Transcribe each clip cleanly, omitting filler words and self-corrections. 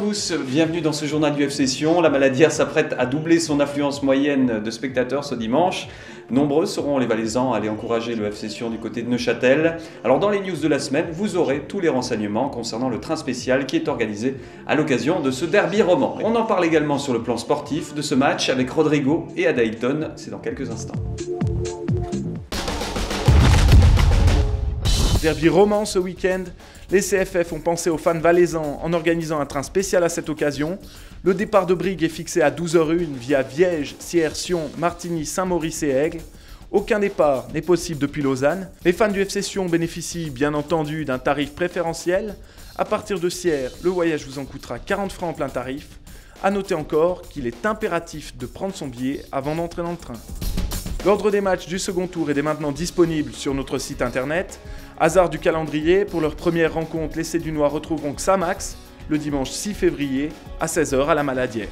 tous, bienvenue dans ce journal du FC Sion. La Maladière s'apprête à doubler son affluence moyenne de spectateurs ce dimanche. Nombreux seront les Valaisans à aller encourager le FC Sion du côté de Neuchâtel. Alors dans les news de la semaine, vous aurez tous les renseignements concernant le train spécial qui est organisé à l'occasion de ce derby roman. On en parle également sur le plan sportif de ce match avec Rodrigo et Adailton, c'est dans quelques instants. Derby roman ce week-end, les CFF ont pensé aux fans valaisans en organisant un train spécial à cette occasion. Le départ de Brigue est fixé à 12h01 via Viège, Sierre, Sion, Martigny, Saint-Maurice et Aigle. Aucun départ n'est possible depuis Lausanne. Les fans du FC Sion bénéficient bien entendu d'un tarif préférentiel. À partir de Sierre, le voyage vous en coûtera 40 francs en plein tarif. A noter encore qu'il est impératif de prendre son billet avant d'entrer dans le train. L'ordre des matchs du second tour est dès maintenant disponible sur notre site internet. Hasard du calendrier, pour leur première rencontre, les Cédunois retrouveront Xamax le dimanche 6 février à 16h à la Maladière.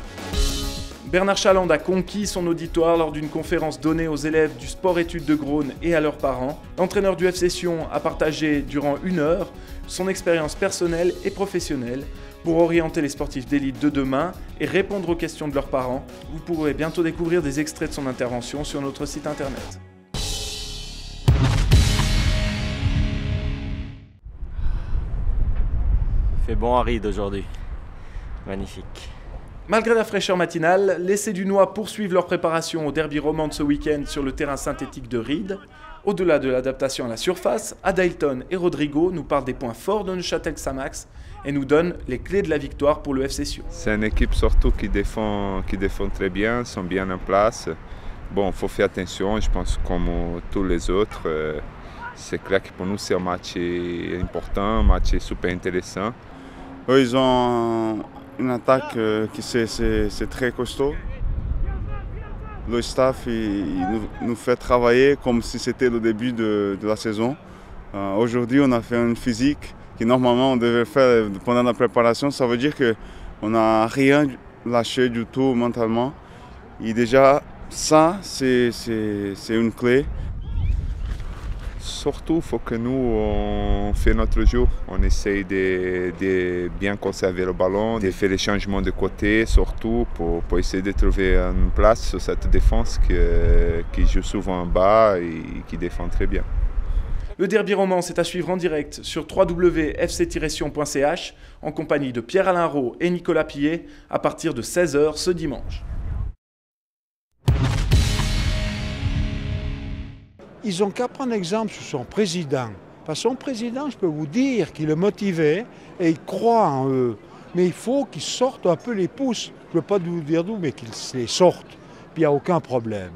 Bernard Chaland a conquis son auditoire lors d'une conférence donnée aux élèves du sport-études de Grosne et à leurs parents. L'entraîneur du FC Sion a partagé durant 1 heure son expérience personnelle et professionnelle pour orienter les sportifs d'élite de demain et répondre aux questions de leurs parents. Vous pourrez bientôt découvrir des extraits de son intervention sur notre site internet. Il fait bon à ride aujourd'hui. Magnifique. Malgré la fraîcheur matinale, les Cédunois poursuivent leur préparation au derby roman de ce week-end sur le terrain synthétique de Ried. Au-delà de l'adaptation à la surface, Adailton et Rodrigo nous parlent des points forts de Neuchâtel Xamax et nous donnent les clés de la victoire pour le FC Sion. C'est une équipe surtout qui défend très bien, sont bien en place. Bon, il faut faire attention, je pense comme tous les autres. C'est clair que pour nous c'est un match important, un match super intéressant. Eux, ils ont une attaque qui c'est très costaud. Le staff nous fait travailler comme si c'était le début de la saison. Aujourd'hui, on a fait une physique que normalement on devait faire pendant la préparation. Ça veut dire qu'on n'a rien lâché du tout mentalement. Et déjà, ça, c'est une clé. Surtout, il faut que nous on fait notre jeu. On essaye de bien conserver le ballon, de faire les changements de côté, surtout pour essayer de trouver une place sur cette défense qui joue souvent en bas et qui défend très bien. Le derby roman, c'est à suivre en direct sur www.fc-sion.ch en compagnie de Pierre-Alain Roux et Nicolas Pillet à partir de 16h ce dimanche. Ils n'ont qu'à prendre exemple sur son président. Parce que son président, je peux vous dire qu'il est motivé et il croit en eux. Mais il faut qu'ils sortent un peu les pouces. Je ne peux pas vous dire d'où, mais qu'ils les sortent. Puis il n'y a aucun problème.